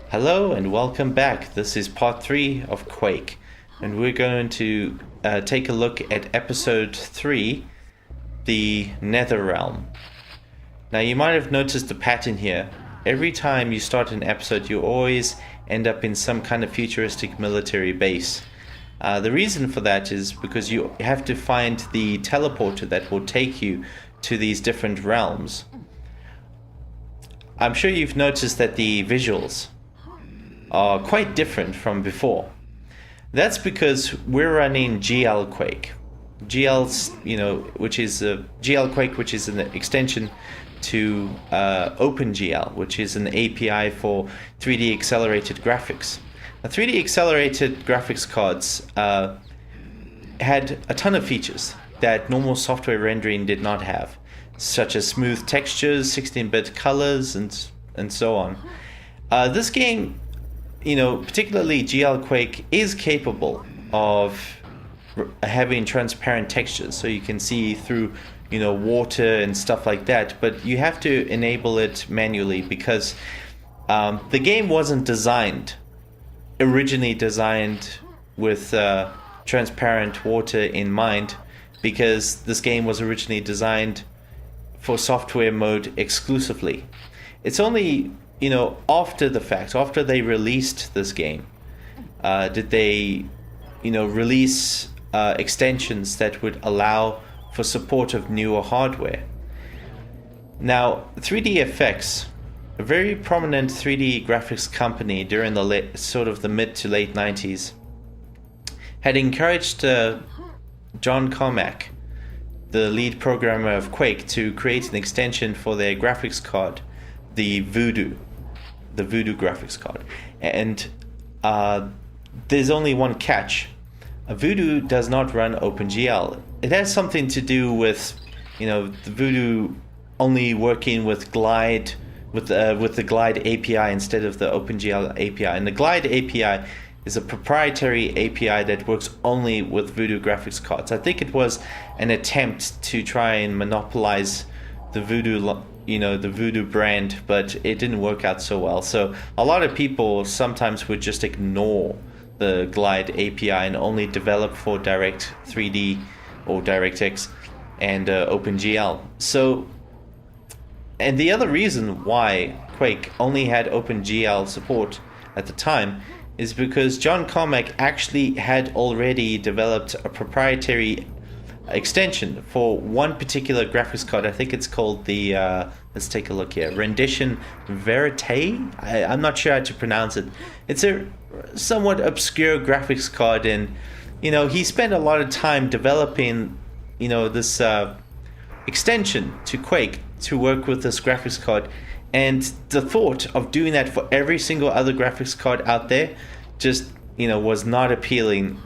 Hello and welcome back. This is part 3 of Quake, and we're going to take a look at episode 3, the Netherrealm. Now you might have noticed the pattern here. Every time you start an episode, you always end up in some kind of futuristic military base. The reason for that is because you have to find the teleporter that will take you to these different realms. I'm sure you've noticed that the visuals are quite different from before. That's because we're running GLQuake. Which is GLQuake, which is an extension to OpenGL, which is an API for 3D accelerated graphics. Now, 3D accelerated graphics cards had a ton of features that normal software rendering did not have, such as smooth textures, 16-bit colors, and so on. This game, particularly GLQuake, is capable of having transparent textures, so you can see through, water and stuff like that. But you have to enable it manually because the game wasn't originally designed with transparent water in mind, because this game was originally designed for software mode exclusively. It's only after the fact, after they released this game, did they, release extensions that would allow for support of newer hardware. Now, 3DFX, a very prominent 3D graphics company during the mid to late 90s, had encouraged John Carmack, the lead programmer of Quake, to create an extension for their graphics card, the Voodoo graphics card. And there's only one catch. Voodoo does not run OpenGL. It has something to do with, the Voodoo only working with Glide, with the Glide API instead of the OpenGL API. And the Glide API is a proprietary API that works only with Voodoo graphics cards. I think it was an attempt to try and monopolize the Voodoo brand, but it didn't work out so well. So a lot of people sometimes would just ignore the Glide API and only develop for Direct 3D or DirectX and OpenGL. So, and the other reason why Quake only had OpenGL support at the time is because John Carmack actually had already developed a proprietary extension for one particular graphics card. I think it's called the let's take a look here, Rendition Verite. I'm not sure how to pronounce it. It's a somewhat obscure graphics card, and he spent a lot of time developing this extension to Quake to work with this graphics card. And the thought of doing that for every single other graphics card out there just was not appealing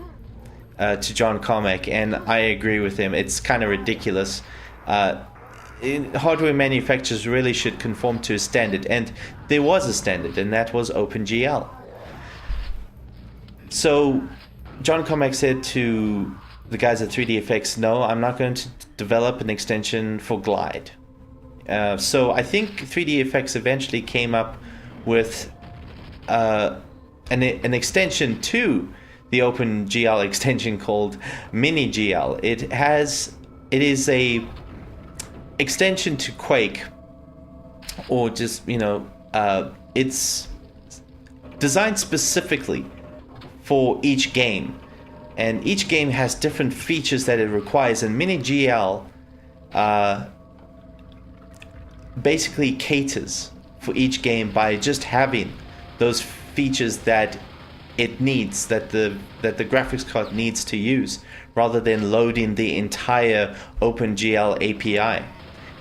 to John Carmack, and I agree with him. It's kind of ridiculous. Hardware manufacturers really should conform to a standard, and there was a standard, and that was OpenGL. So John Carmack said to the guys at 3DFX, no, I'm not going to develop an extension for Glide. So I think 3DFX eventually came up with an extension to the OpenGL extension called MiniGL. It is a extension to Quake, or just it's designed specifically for each game, and each game has different features that it requires, and MiniGL basically caters for each game by just having those features that it needs, that the graphics card needs to use, rather than loading the entire OpenGL API.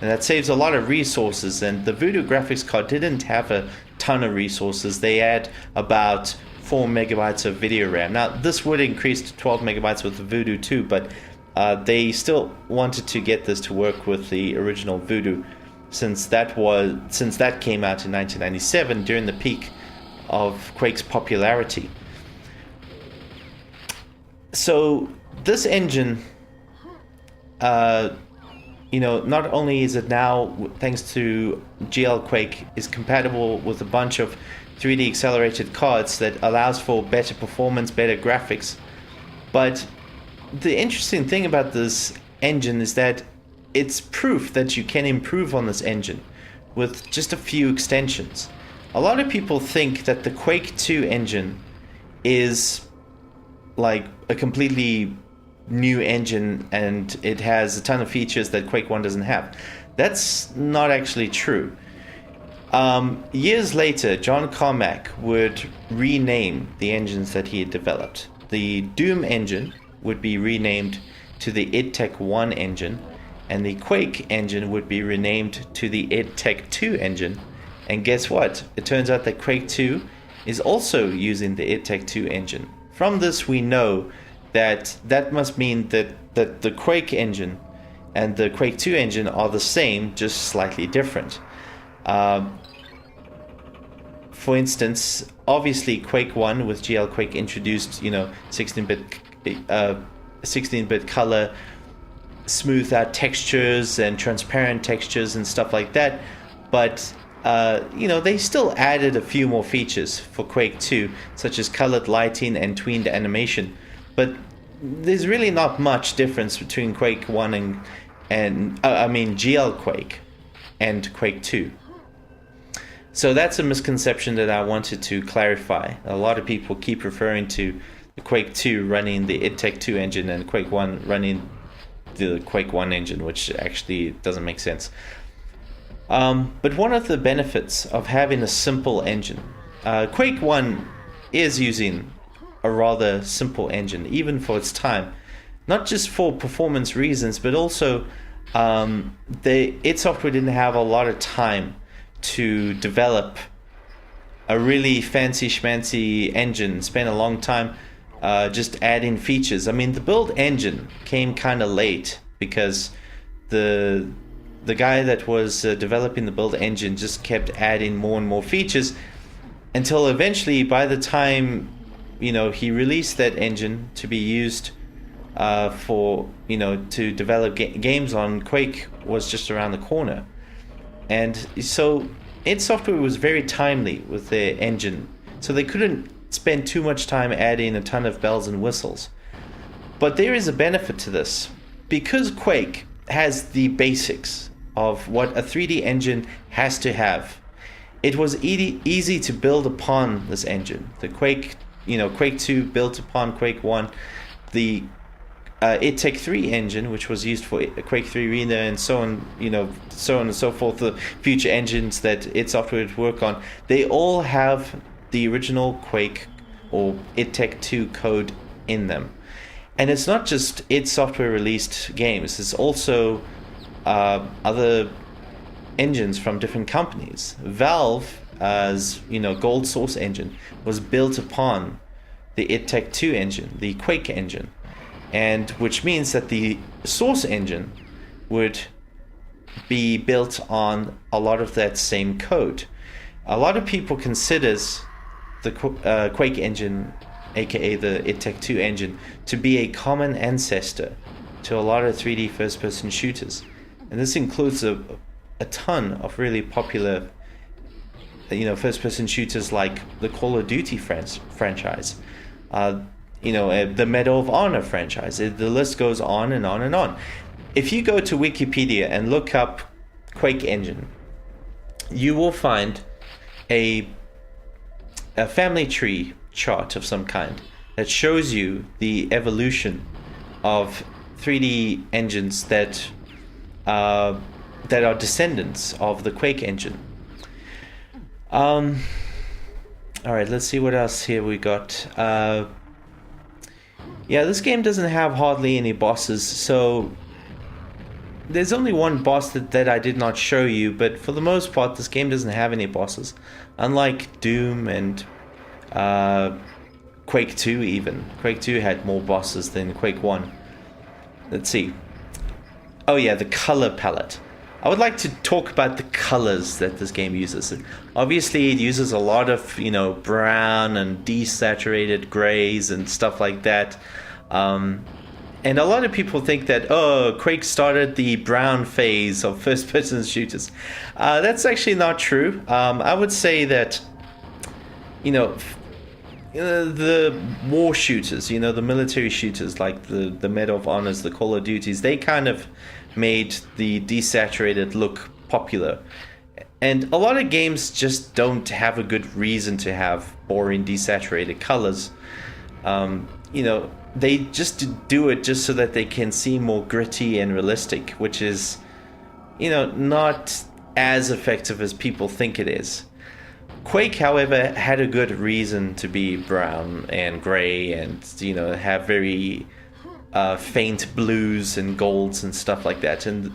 And that saves a lot of resources, and the Voodoo graphics card didn't have a ton of resources. They had about 4 megabytes of video RAM. Now this would increase to 12 megabytes with the Voodoo too, but they still wanted to get this to work with the original Voodoo, since that came out in 1997 during the peak of Quake's popularity. So this engine, not only is it now, thanks to GLQuake, is compatible with a bunch of 3D accelerated cards that allows for better performance, better graphics. But the interesting thing about this engine is that it's proof that you can improve on this engine with just a few extensions. A lot of people think that the Quake 2 engine is like a completely new engine and it has a ton of features that Quake 1 doesn't have. That's not actually true. Years later, John Carmack would rename the engines that he had developed. The Doom engine would be renamed to the idTech 1 engine, and the Quake engine would be renamed to the idTech 2 engine. And guess what? It turns out that Quake 2 is also using the idTech 2 engine. From this, we know that must mean that the Quake engine and the Quake 2 engine are the same, just slightly different. For instance, obviously Quake 1 with GLQuake introduced, 16-bit color, smoothed out textures and transparent textures and stuff like that. But they still added a few more features for Quake 2, such as colored lighting and tweened animation. But there's really not much difference between Quake 1 and GLQuake and Quake 2. So that's a misconception that I wanted to clarify. A lot of people keep referring to the Quake 2 running the idTech 2 engine and Quake 1 running the Quake 1 engine, which actually doesn't make sense. But one of the benefits of having a simple engine, Quake 1 is using a rather simple engine, even for its time. Not just for performance reasons, but also id Software didn't have a lot of time to develop a really fancy schmancy engine, spent a long time just adding features. I mean, the build engine came kind of late because the guy that was developing the build engine just kept adding more and more features until eventually, by the time he released that engine to be used to develop games on, Quake was just around the corner. And so id Software was very timely with their engine, so they couldn't spend too much time adding a ton of bells and whistles. But there is a benefit to this. Because Quake has the basics of what a 3D engine has to have, it was easy to build upon this engine. The Quake 2 built upon Quake 1. The idTech 3 engine, which was used for Quake 3 Arena and so on and so forth, the future engines that id Software would work on, they all have the original Quake or idTech 2 code in them. And it's not just id Software released games, it's also other engines from different companies. Valve, as Gold Source engine, was built upon the idTech 2 engine, the Quake engine. And which means that the source engine would be built on a lot of that same code. A lot of people considers the Quake engine, aka the idTech 2 engine, to be a common ancestor to a lot of 3D first-person shooters. And this includes a ton of really popular first-person shooters like the Call of Duty franchise. The Medal of Honor franchise. The list goes on and on and on. If you go to Wikipedia and look up Quake engine, you will find a family tree chart of some kind that shows you the evolution of 3D engines that are descendants of the Quake engine. All right, let's see what else here we got. This game doesn't have hardly any bosses, so there's only one boss that I did not show you, but for the most part, this game doesn't have any bosses. Unlike Doom and Quake 2 even. Quake 2 had more bosses than Quake 1. Let's see. Oh yeah, the color palette. I would like to talk about the colors that this game uses. Obviously, it uses a lot of, brown and desaturated grays and stuff like that. And a lot of people think that, Quake started the brown phase of first-person shooters. That's actually not true. I would say that you know, the war shooters, the military shooters like the Medal of Honors, the Call of Duties, they kind of made the desaturated look popular. And a lot of games just don't have a good reason to have boring desaturated colors. They just do it just so that they can seem more gritty and realistic, which is, not as effective as people think it is. Quake, however, had a good reason to be brown and gray and, have very faint blues and golds and stuff like that. And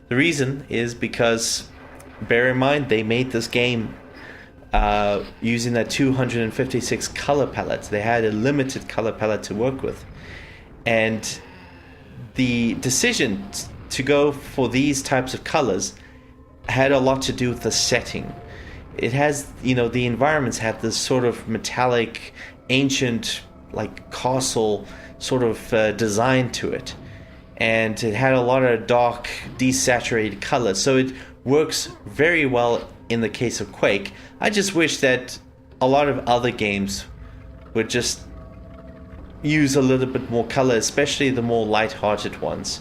the reason is because, bear in mind, they made this game using that 256 color palette. They had a limited color palette to work with. And the decision to go for these types of colors had a lot to do with the setting. It has, the environments have this sort of metallic, ancient, like castle sort of design to it. And it had a lot of dark, desaturated colors. So it works very well in the case of Quake. I just wish that a lot of other games would just use a little bit more color, especially the more light-hearted ones.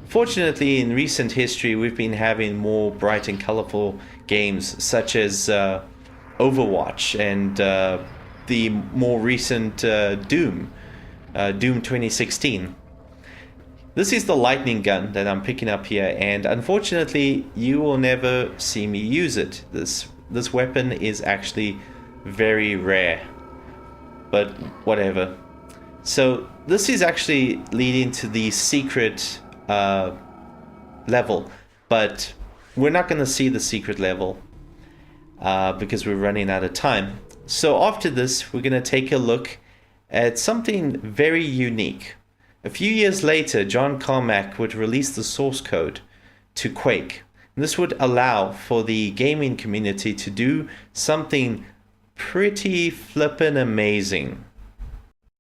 Fortunately, in recent history, we've been having more bright and colorful games, such as Overwatch and the more recent Doom 2016. This is the lightning gun that I'm picking up here, and unfortunately, you will never see me use it. This weapon is actually very rare, but whatever. So this is actually leading to the secret level, but we're not going to see the secret level because we're running out of time. So after this, we're going to take a look at something very unique. A few years later, John Carmack would release the source code to Quake. And this would allow for the gaming community to do something pretty flippin' amazing.